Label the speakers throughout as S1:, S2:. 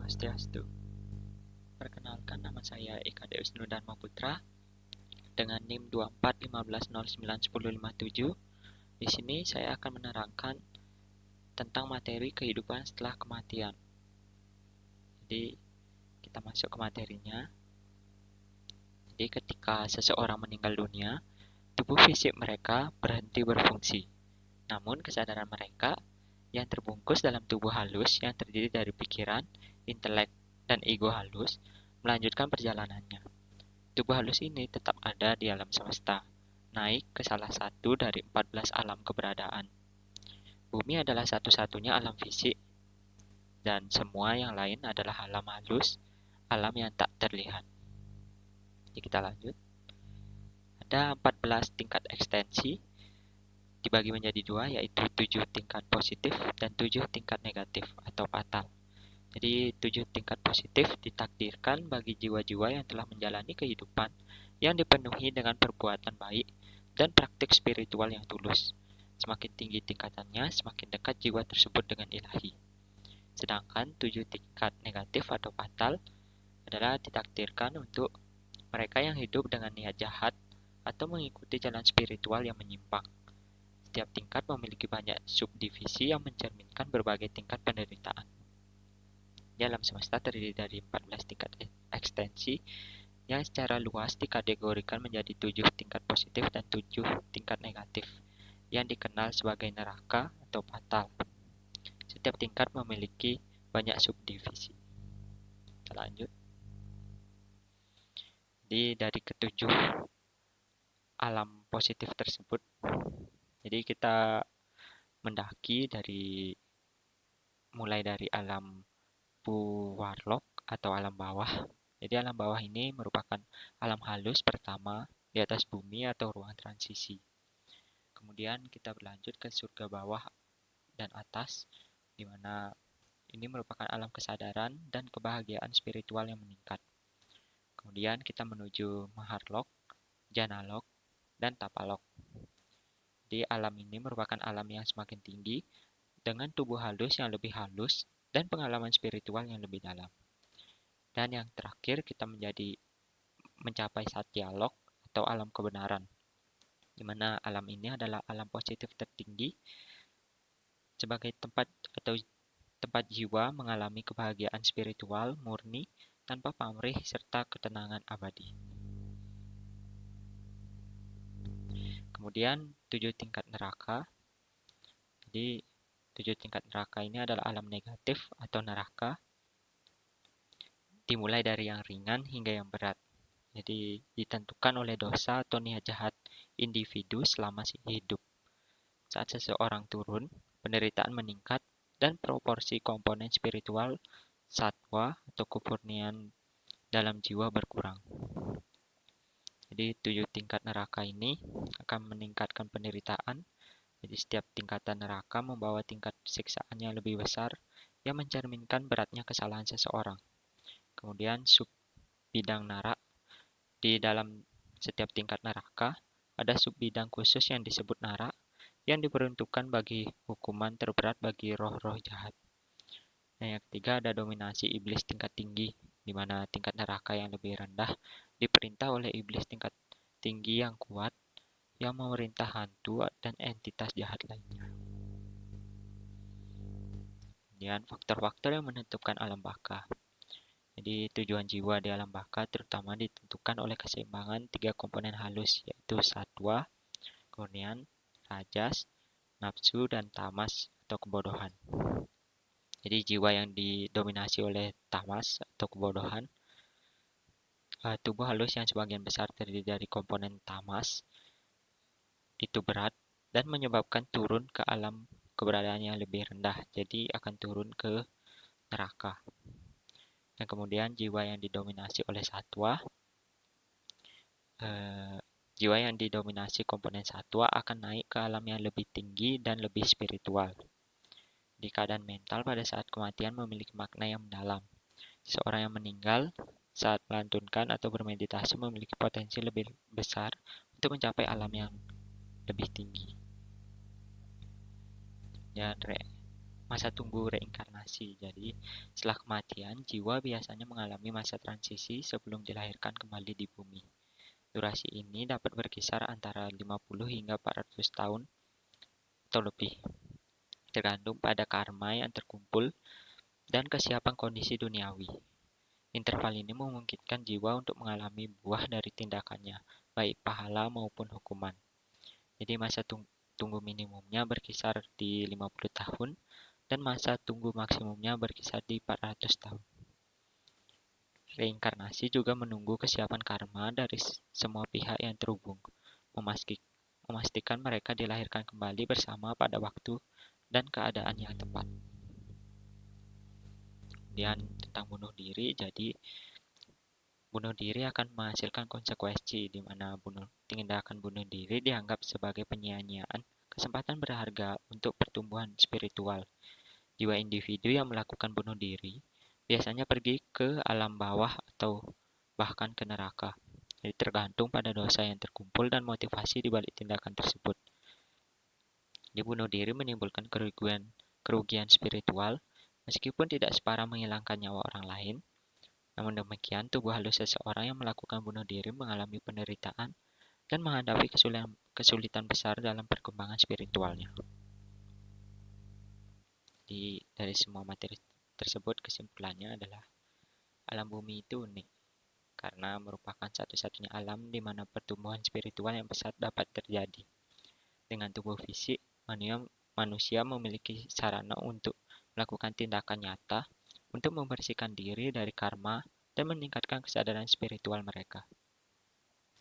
S1: Swastiastu. Perkenalkan, nama saya Eka Dewisnu Dharma Putra dengan NIM 2415091057. Di sini saya akan menerangkan tentang materi kehidupan setelah kematian. Jadi kita masuk ke materinya. Jadi ketika seseorang meninggal dunia, tubuh fisik mereka berhenti berfungsi. Namun kesadaran mereka yang terbungkus dalam tubuh halus yang terdiri dari pikiran, intelek, dan ego halus melanjutkan perjalanannya. Tubuh halus ini tetap ada di alam semesta, naik ke salah satu dari 14 alam keberadaan. Bumi adalah satu-satunya alam fisik, dan semua yang lain adalah alam halus, alam yang tak terlihat. Jadi kita lanjut. Ada 14 tingkat ekstensi, dibagi menjadi dua, yaitu 7 tingkat positif dan 7 tingkat negatif atau fatal. Jadi 7 tingkat positif ditakdirkan bagi jiwa-jiwa yang telah menjalani kehidupan yang dipenuhi dengan perbuatan baik dan praktik spiritual yang tulus. Semakin tinggi tingkatannya, semakin dekat jiwa tersebut dengan ilahi. Sedangkan 7 tingkat negatif atau fatal adalah ditakdirkan untuk mereka yang hidup dengan niat jahat atau mengikuti jalan spiritual yang menyimpang. Setiap tingkat memiliki banyak subdivisi yang mencerminkan berbagai tingkat penderitaan. Di alam semesta terdiri dari 14 tingkat ekstensi yang secara luas dikategorikan menjadi 7 tingkat positif dan 7 tingkat negatif yang dikenal sebagai neraka atau fatal. Setiap tingkat memiliki banyak subdivisi. Kita lanjut. Jadi dari ketujuh alam positif tersebut, jadi kita mendaki mulai dari alam Puwarlok atau alam bawah. Jadi alam bawah ini merupakan alam halus pertama di atas bumi atau ruang transisi. Kemudian kita berlanjut ke surga bawah dan atas, di mana ini merupakan alam kesadaran dan kebahagiaan spiritual yang meningkat. Kemudian kita menuju Maharlok, Janalok, dan Tapalok. Di alam ini merupakan alam yang semakin tinggi dengan tubuh halus yang lebih halus dan pengalaman spiritual yang lebih dalam. Dan yang terakhir kita mencapai Satyalok atau alam kebenaran, di mana alam ini adalah alam positif tertinggi sebagai tempat jiwa mengalami kebahagiaan spiritual murni tanpa pamrih serta ketenangan abadi. Kemudian 7 tingkat neraka. Jadi 7 tingkat neraka ini adalah alam negatif atau neraka, dimulai dari yang ringan hingga yang berat. Jadi ditentukan oleh dosa atau niat jahat individu selama hidup. Saat seseorang turun, penderitaan meningkat dan proporsi komponen spiritual satwa atau kemurnian dalam jiwa berkurang. Jadi 7 tingkat neraka ini akan meningkatkan penderitaan. Jadi setiap tingkatan neraka membawa tingkat siksaan yang lebih besar yang mencerminkan beratnya kesalahan seseorang. Kemudian sub bidang nara. Di dalam setiap tingkat neraka, ada subbidang khusus yang disebut nara, yang diperuntukkan bagi hukuman terberat bagi roh-roh jahat. Nah, yang ketiga ada dominasi iblis tingkat tinggi, di mana tingkat neraka yang lebih rendah diperintah oleh iblis tingkat tinggi yang kuat, yang memerintah hantu dan entitas jahat lainnya. Kemudian faktor-faktor yang menentukan alam baka. Jadi tujuan jiwa di alam baka terutama ditentukan oleh keseimbangan 3 komponen halus, yaitu satwa, kemudian rajas, nafsu, dan tamas atau kebodohan. Jadi jiwa yang didominasi oleh tamas atau kebodohan, tubuh halus yang sebagian besar terdiri dari komponen tamas, itu berat dan menyebabkan turun ke alam keberadaan yang lebih rendah, jadi akan turun ke neraka. Dan kemudian jiwa yang didominasi oleh satwa, jiwa yang didominasi komponen satwa akan naik ke alam yang lebih tinggi dan lebih spiritual. Di keadaan mental pada saat kematian memiliki makna yang mendalam. Seseorang yang meninggal saat melantunkan atau bermeditasi memiliki potensi lebih besar untuk mencapai alam yang lebih tinggi. Dan masa tunggu reinkarnasi. Jadi, setelah kematian, jiwa biasanya mengalami masa transisi sebelum dilahirkan kembali di bumi. Durasi ini dapat berkisar antara 50 hingga 400 tahun atau lebih, tergantung pada karma yang terkumpul dan kesiapan kondisi duniawi. Interval ini memungkinkan jiwa untuk mengalami buah dari tindakannya, baik pahala maupun hukuman. Jadi masa tunggu minimumnya berkisar di 50 tahun dan masa tunggu maksimumnya berkisar di 400 tahun. Reinkarnasi juga menunggu kesiapan karma dari semua pihak yang terhubung, memastikan mereka dilahirkan kembali bersama pada waktu dan keadaan yang tepat. Kemudian tentang bunuh diri, jadi bunuh diri akan menghasilkan konsekuensi di mana tindakan bunuh diri dianggap sebagai penyia-nyiaan kesempatan berharga untuk pertumbuhan spiritual. Jiwa individu yang melakukan bunuh diri biasanya pergi ke alam bawah atau bahkan ke neraka. Jadi tergantung pada dosa yang terkumpul dan motivasi di balik tindakan tersebut. Jadi bunuh diri menimbulkan kerugian spiritual meskipun tidak separah menghilangkan nyawa orang lain. Namun demikian, tubuh halus seseorang yang melakukan bunuh diri mengalami penderitaan dan menghadapi kesulitan besar dalam perkembangan spiritualnya. Dari semua materi tersebut, kesimpulannya adalah alam bumi itu unik karena merupakan satu-satunya alam di mana pertumbuhan spiritual yang besar dapat terjadi. Dengan tubuh fisik, manusia memiliki sarana untuk melakukan tindakan nyata untuk membersihkan diri dari karma dan meningkatkan kesadaran spiritual mereka.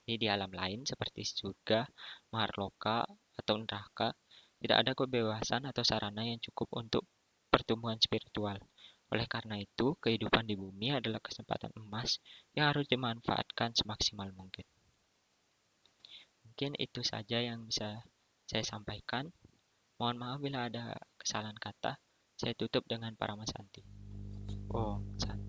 S1: Di alam lain seperti surga, maharloka, atau neraka, tidak ada kebebasan atau sarana yang cukup untuk pertumbuhan spiritual. Oleh karena itu, kehidupan di bumi adalah kesempatan emas yang harus dimanfaatkan semaksimal mungkin. Mungkin itu saja yang bisa saya sampaikan. Mohon maaf bila ada kesalahan kata. Saya tutup dengan Paramasanti. Om Santi.